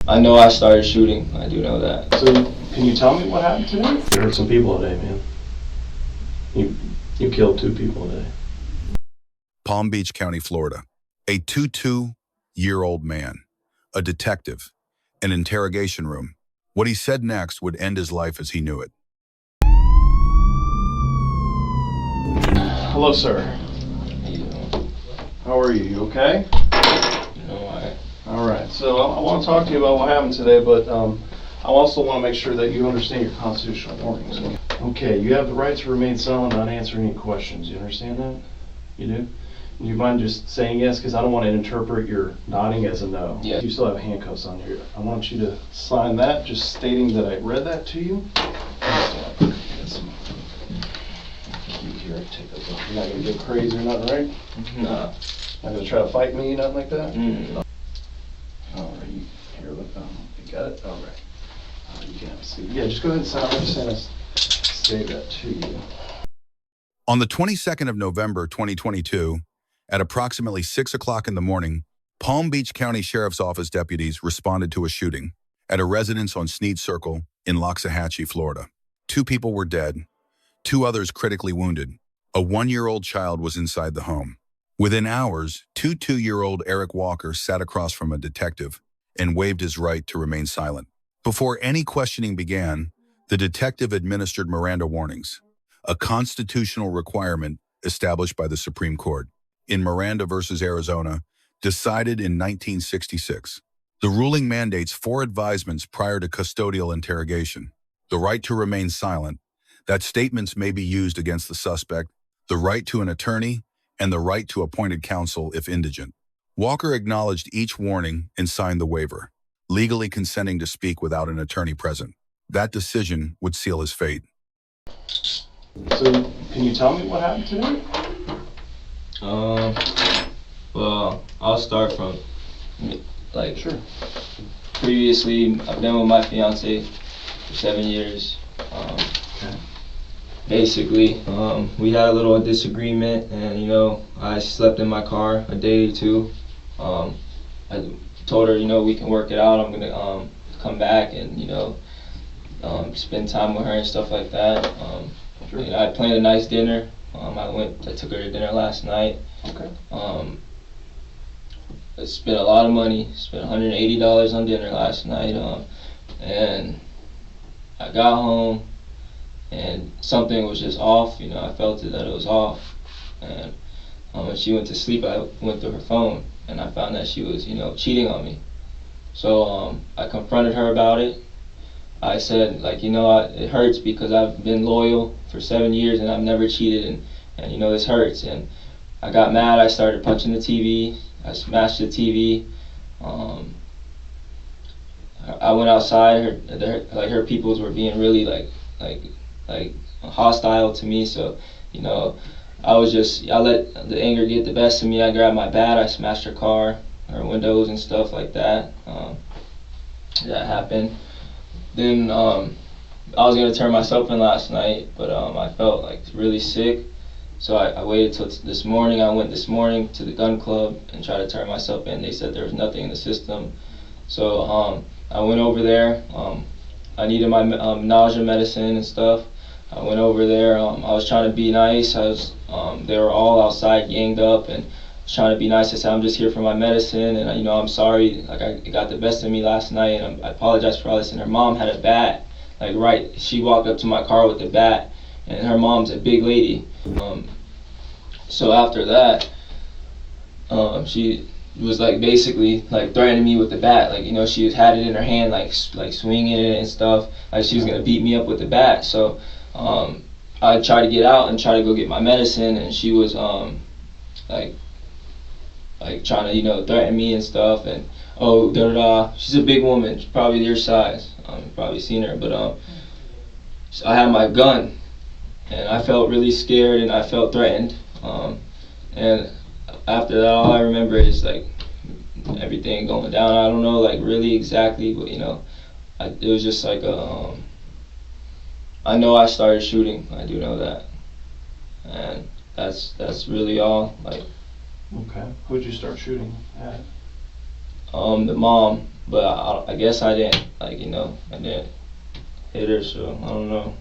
I know I started shooting. I do know that. So, can you tell me what happened today? You hurt some people today, man. You killed 2 people today. Palm Beach County, Florida. A 22-year-old man, a detective, an interrogation room. What he said next would end his life as he knew it. Hello, sir. How are you? You okay? All right. So I want to talk to you about what happened today, but I also want to make sure that you understand your constitutional warnings. Okay, you have the right to remain silent, not answer any questions. You understand that? You do? Do you mind just saying yes? Because I don't want to interpret your nodding as a no. Yeah. You still have handcuffs on here. I want you to sign that, just stating that I read that to you. Here, take this off. You're not going to get crazy or nothing, right? Nah. Not going to try to fight me, nothing like that? All right, here, look, you got it? All right. You can have a seat. Yeah, just go ahead and sign. I'm just going to say that to you. On the 22nd of November, 2022, at approximately 6 o'clock in the morning, Palm Beach County Sheriff's Office deputies responded to a shooting at a residence on Sneed Circle in Loxahatchee, Florida. 2 people were dead, 2 others critically wounded. A 1-year-old child was inside the home. Within hours, 2-year-old Eric Walker sat across from a detective and waived his right to remain silent. Before any questioning began, the detective administered Miranda warnings, a constitutional requirement established by the Supreme Court in Miranda versus Arizona, decided in 1966. The ruling mandates 4 advisements prior to custodial interrogation: the right to remain silent, that statements may be used against the suspect, the right to an attorney, and the right to appointed counsel if indigent. Walker acknowledged each warning and signed the waiver, legally consenting to speak without an attorney present. That decision would seal his fate. So, can you tell me what happened today? Well, I'll start from, like, Sure. Previously, I've been with my fiancée for 7 years. Okay. Basically, we had a little disagreement, and I slept in my car a day or 2. I told her, we can work it out. I'm gonna come back and spend time with her and stuff like that. Sure. I planned a nice dinner. I took her to dinner last night. Okay. I spent a lot of money. Spent $180 on dinner last night. And I got home, and something was just off. I felt that it was off. And when she went to sleep, I went through her phone, and I found that she was, cheating on me. So I confronted her about it. I said, it hurts because I've been loyal for 7 years and I've never cheated, and this hurts. And I got mad. I started punching the TV. I smashed the TV. I went outside. Her peoples were being really like hostile to me. So I let the anger get the best of me. I grabbed my bat. I smashed her car, her windows and stuff like that. That happened. Then I was gonna turn myself in last night, but I felt really sick. So I waited till this morning. I went this morning to the gun club and tried to turn myself in. They said there was nothing in the system. So I went over there. I needed my nausea medicine and stuff. I went over there. I was trying to be nice. They were all outside ganged up, and I was trying to be nice. I said, I'm just here for my medicine, and I'm sorry. It got the best of me last night, and I apologize for all this. And her mom had a bat. She walked up to my car with the bat, and her mom's a big lady. So after that, she was basically threatening me with the bat. She had it in her hand, swinging it and stuff. She was gonna beat me up with the bat. So I tried to get out and try to go get my medicine, and she was trying to threaten me and stuff. And she's a big woman. She's probably your size. You've probably seen her, but I had my gun, and I felt really scared and I felt threatened. And after that, all I remember is everything going down. I don't know really exactly, but it was just I know I started shooting. I do know that, and that's really all. Okay. Who'd you start shooting at? The mom, but I guess I didn't, like, you know, I didn't hit her, so I don't know.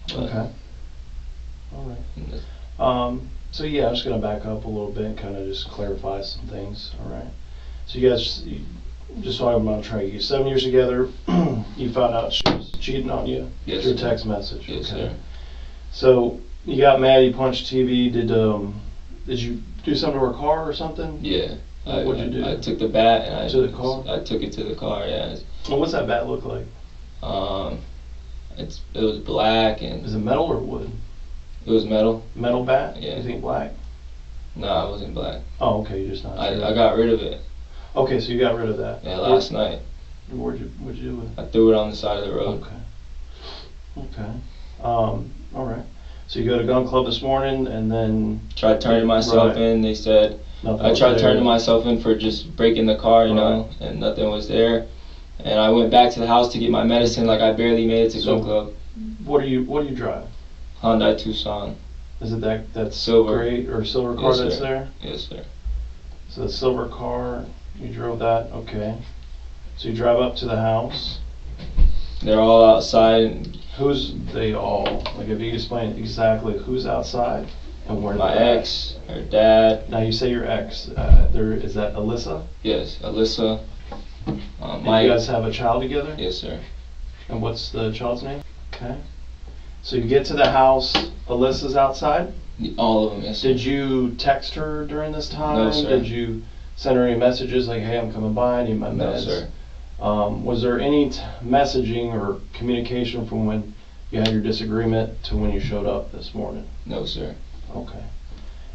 But, Okay. All right. So yeah, I'm just gonna back up a little bit and kind of just clarify some things. All right. So you guys, just so I'm not trying to get 7 years together, you found out she was cheating on you Yes, through sir. text message. Yes, Okay. sir. So you got mad, you punched TV. Did you do something to her car or something? Yeah. What'd you do? I took the bat and To the car? I took it to the car. Yeah. Well, what's that bat look like? It was black and Is it metal or wood? it was metal. Metal bat? Yeah. You think black? No, it wasn't black. Oh, okay. You're just not sure. I got rid of it. Okay, so you got rid of that. Yeah, last night. What'd you do with it? I threw it on the side of the road. Okay. All right. So you go to gun club this morning and then Tried turning myself in. They said nothing I was tried there. turning myself in for just breaking the car, you know, and nothing was there. And I went back to the house to get my medicine. Like, I barely made it to So- gun club. What do you drive? Hyundai Tucson. Is it that Silver. gray or silver car Yes, that's sir. there? Yes, sir. So the silver car, you drove that, okay. So you drive up to the house. They're all outside. And Who's they all? Like, if you could explain exactly who's outside and where my they're at. ex, her dad. Now you say your ex. Is that Alyssa? Yes, Alyssa. And My you guys have a child together? Yes, sir. And what's the child's name? Okay. So you get to the house. Alyssa's outside. All of them. Yes, sir. Did you text her during this time? No, sir. Did you send her any messages like, "Hey, I'm coming by. I need my No, meds"? sir. Was there any messaging or communication from when you had your disagreement to when you showed up this morning? No, sir. Okay.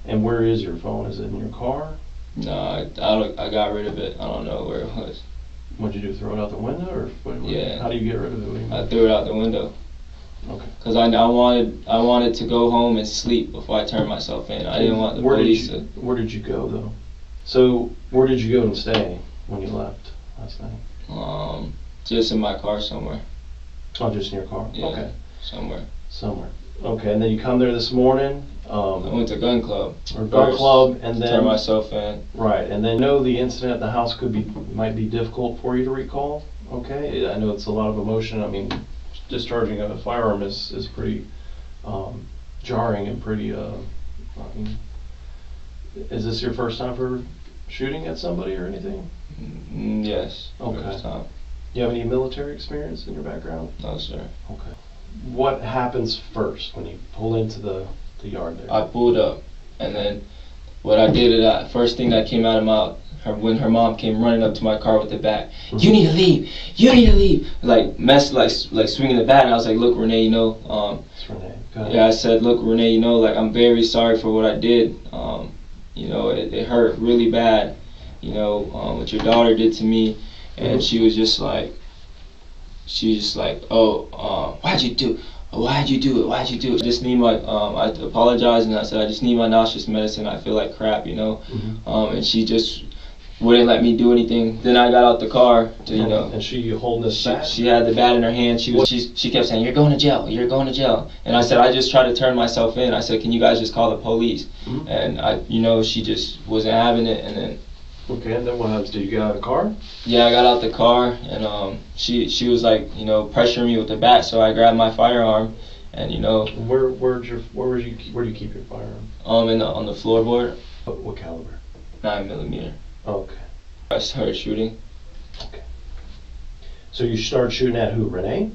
And where is your phone? Is it in your car? No, I got rid of it. I don't know where it was. What'd you do? Throw it out the window, or Yeah. How do you get rid of it? What do you mean? I threw it out the window. Okay. Cause I wanted to go home and sleep before I turned myself in. I didn't want the police to. Where did you go though? So where did you go and stay when you left last night? Just in my car somewhere. Oh, just in your car. Yeah, Okay. Somewhere. Okay, and then you come there this morning. I went to gun club. Or gun club, and to then turn myself in. right, and then the incident at the house might be difficult for you to recall. Okay, I know it's a lot of emotion. I mean, discharging a firearm is pretty jarring and pretty. I mean, is this your first time for shooting at somebody or anything? Yes. Okay. First time. Do you have any military experience in your background? No, sir. Okay. What happens first when you pull into the yard there? I pulled up, and then what I did is first thing that came out of when her mom came running up to my car with the bat. Mm-hmm. You need to leave. You need to leave. Like swinging the bat, and I was like, look, Renee, you know. It's Renee. Go ahead. Yeah, I said, look, Renee, you know, like, I'm very sorry for what I did. You know, it hurt really bad. You know, what your daughter did to me, and she was just like, oh, why'd you do it? Why'd you do it? Why'd you do it? I just need my, I apologized, and I said, I just need my nauseous medicine. I feel like crap, you know. And she just wouldn't let me do anything. Then I got out the car to, you know. And she holding this bat? She had the bat in her hand. She kept saying, "You're going to jail. You're going to jail." And I said, "I just tried to turn myself in." I said, "Can you guys just call the police?" And you know, she just wasn't having it. And then. Okay, and then what happens? Did you get out of the car? Yeah, I got out the car, and she was like, you know, pressuring me with the bat. So I grabbed my firearm, and you know. Where do you keep your firearm? On the floorboard. What caliber? 9mm. Okay. I started shooting. Okay. So you start shooting at who? Renee?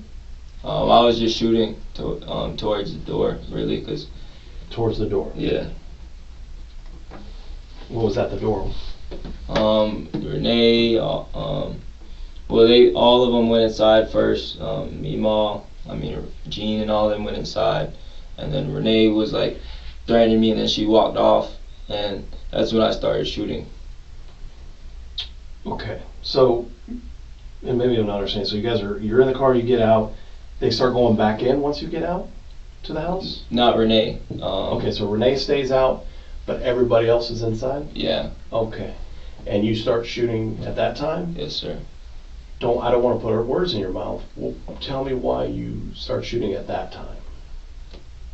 I was just shooting towards the door, really, cause. Towards the door. Yeah. What was at the door? Renee, well, all of them went inside first. Jean and all of them went inside, and then Renee was like threatening me, and then she walked off, and that's when I started shooting. Okay, so, and maybe I'm not understanding. So you're in the car, you get out. They start going back in once you get out to the house? Not Renee. Okay, so Renee stays out, but everybody else is inside? Yeah. Okay. And you start shooting at that time? Yes, sir. I don't want to put words in your mouth. Well, tell me why you start shooting at that time.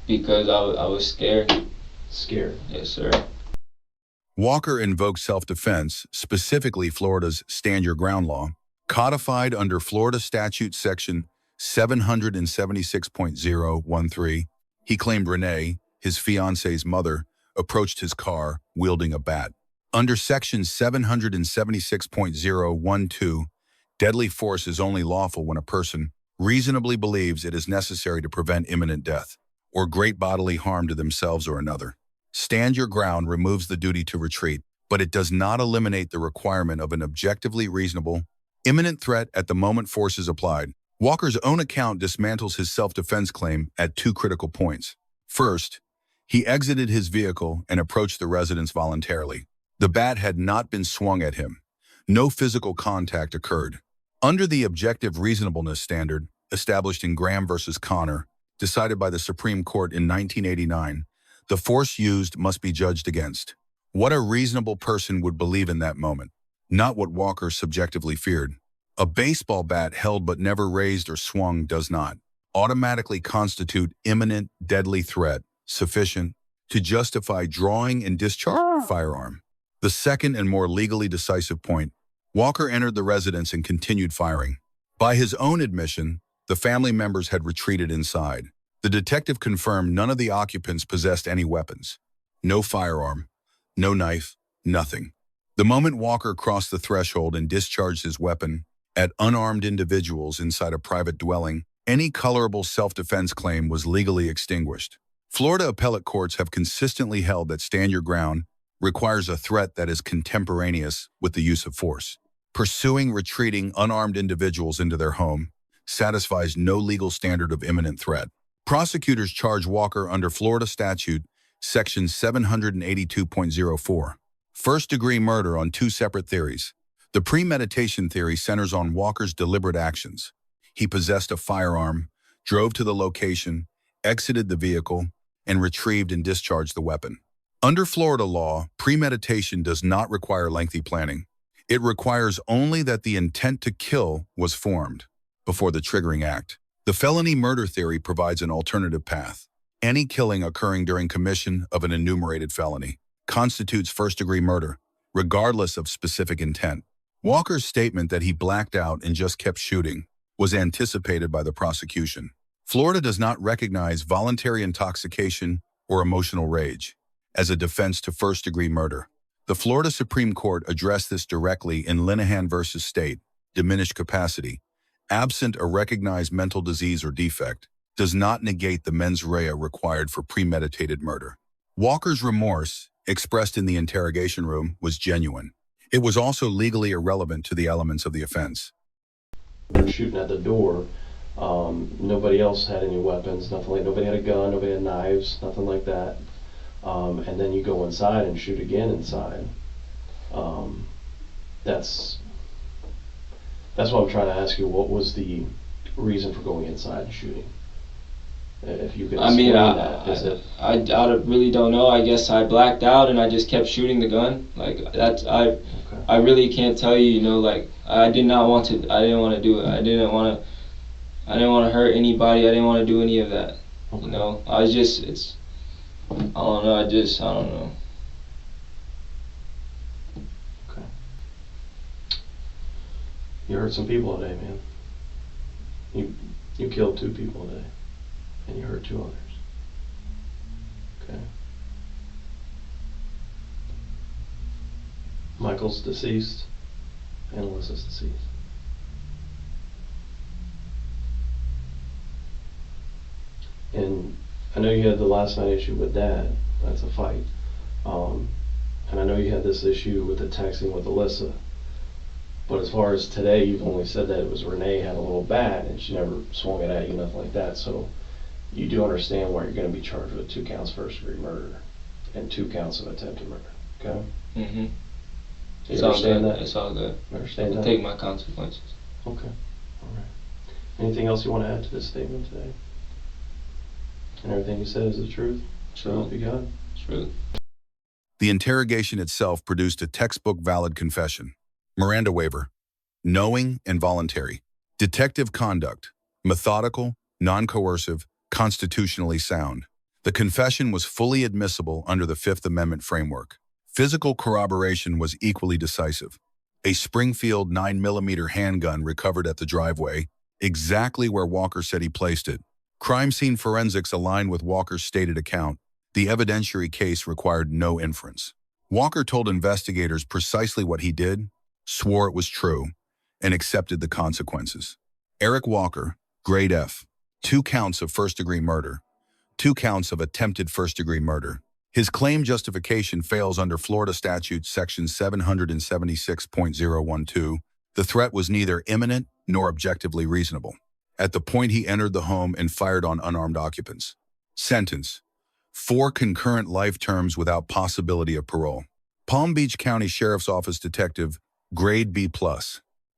Because I was scared. Scared? Yes, sir. Walker invoked self-defense, specifically Florida's Stand Your Ground law, codified under Florida Statute Section 776.013. He claimed Renee, his fiancee's mother, approached his car wielding a bat. Under Section 776.012, deadly force is only lawful when a person reasonably believes it is necessary to prevent imminent death or great bodily harm to themselves or another. Stand your ground removes the duty to retreat, but it does not eliminate the requirement of an objectively reasonable, imminent threat at the moment force is applied. Walker's own account dismantles his self-defense claim at two critical points. First, he exited his vehicle and approached the residence voluntarily. The bat had not been swung at him. No physical contact occurred. Under the objective reasonableness standard, established in Graham versus Connor, decided by the Supreme Court in 1989, the force used must be judged against what a reasonable person would believe in that moment, not what Walker subjectively feared. A baseball bat held but never raised or swung does not automatically constitute imminent deadly threat sufficient to justify drawing and discharging a firearm. The second and more legally decisive point, Walker entered the residence and continued firing. By his own admission, the family members had retreated inside. The detective confirmed none of the occupants possessed any weapons. No firearm, no knife, nothing. The moment Walker crossed the threshold and discharged his weapon at unarmed individuals inside a private dwelling, any colorable self-defense claim was legally extinguished. Florida appellate courts have consistently held that stand your ground requires a threat that is contemporaneous with the use of force. Pursuing retreating unarmed individuals into their home satisfies no legal standard of imminent threat. Prosecutors charge Walker under Florida Statute Section 782.04, first-degree murder on two separate theories. The premeditation theory centers on Walker's deliberate actions. He possessed a firearm, drove to the location, exited the vehicle, and retrieved and discharged the weapon. Under Florida law, premeditation does not require lengthy planning. It requires only that the intent to kill was formed before the triggering act. The felony murder theory provides an alternative path. Any killing occurring during commission of an enumerated felony constitutes first-degree murder, regardless of specific intent. Walker's statement that he blacked out and just kept shooting was anticipated by the prosecution. Florida does not recognize voluntary intoxication or emotional rage as a defense to first-degree murder. The Florida Supreme Court addressed this directly in Linehan versus State. Diminished capacity, absent a recognized mental disease or defect, does not negate the mens rea required for premeditated murder. Walker's remorse, expressed in the interrogation room, was genuine. It was also legally irrelevant to the elements of the offense. They're shooting at the door. Nobody else had any weapons, nothing like, nobody had a gun, nobody had knives, nothing like that. And then you go inside and shoot again inside. That's what I'm trying to ask you. What was the reason for going inside and shooting? If you could explain that. I really don't know. I guess I blacked out and I just kept shooting the gun. Like that's I really can't tell you. You know, like I didn't want to do it. I didn't want to hurt anybody. I didn't want to do any of that. Okay. You know, I don't know. I don't know. Okay. You hurt some people today, man. You killed 2 people today, and you hurt 2 others. Okay. Michael's deceased, and Alyssa's deceased. And I know you had the last night issue with Dad. That's a fight. And I know you had this issue with the texting with Alyssa. But as far as today, you've only said that it was Renee had a little bat and she never swung it at you, nothing like that. So you do understand why you're going to be charged with 2 counts first-degree murder and 2 counts of attempted murder. Okay? Mm-hmm. You understand that? It's all good. Understand I'll that? take my consequences. Okay. All right. Anything else you want to add to this statement today? And everything you said is the truth? So help you God? Truth. The interrogation itself produced a textbook valid confession. Miranda waiver, knowing and voluntary. Detective conduct, methodical, non-coercive, constitutionally sound. The confession was fully admissible under the Fifth Amendment framework. Physical corroboration was equally decisive. A Springfield 9mm handgun recovered at the driveway, exactly where Walker said he placed it. Crime scene forensics aligned with Walker's stated account. The evidentiary case required no inference. Walker told investigators precisely what he did, swore it was true, and accepted the consequences. Eric Walker, grade F, 2 counts of first-degree murder, 2 counts of attempted first-degree murder. His claim justification fails under Florida Statute Section 776.012. The threat was neither imminent nor objectively reasonable. At the point he entered the home and fired on unarmed occupants. Sentence: 4 concurrent life terms without possibility of parole. Palm Beach County Sheriff's Office Detective, grade B+.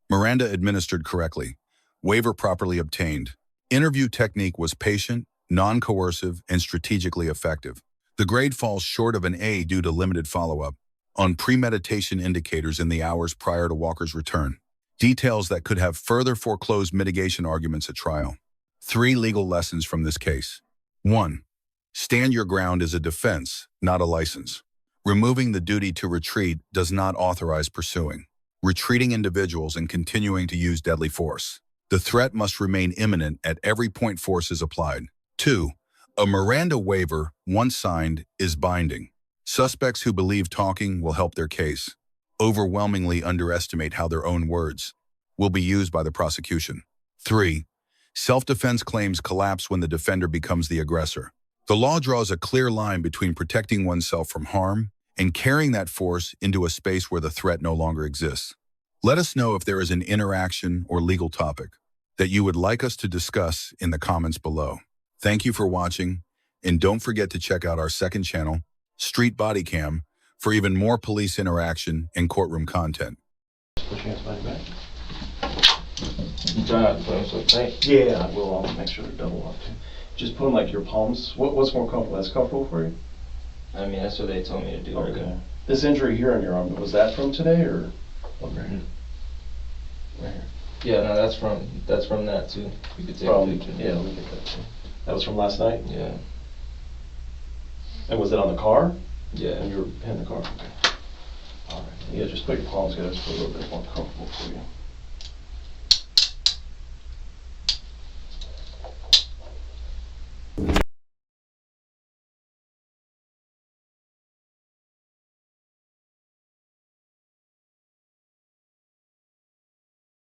Miranda administered correctly. Waiver properly obtained. Interview technique was patient, non-coercive, and strategically effective. The grade falls short of an A due to limited follow-up on premeditation indicators in the hours prior to Walker's return. Details that could have further foreclosed mitigation arguments at trial. 3 legal lessons from this case. 1. Stand your ground is a defense, not a license. Removing the duty to retreat does not authorize pursuing, retreating individuals and continuing to use deadly force. The threat must remain imminent at every point force is applied. 2. A Miranda waiver, once signed, is binding. Suspects who believe talking will help their case overwhelmingly underestimate how their own words will be used by the prosecution. 3. Self-defense claims collapse when the defender becomes the aggressor. The law draws a clear line between protecting oneself from harm and carrying that force into a space where the threat no longer exists. Let us know if there is an interaction or legal topic that you would like us to discuss in the comments below. Thank you for watching, and don't forget to check out our second channel, Street Bodycam, for even more police interaction and courtroom content. Put your hands behind your back. You try not to put them so tight. Yeah, I will. I'll make sure they're double up too. Just put them like your palms. What's more comfortable? That's comfortable for you? I mean, that's what they told me to do. Okay. This injury here on your arm, was that from today or? Okay. Right here. Yeah, no, that's from that too. You could take a picture. Yeah, let me get that too. That was from last night? Yeah. And was it on the car? Yeah. And you were in the car? Okay. All right. Yeah, just put your palms together. It's a little bit more comfortable for you.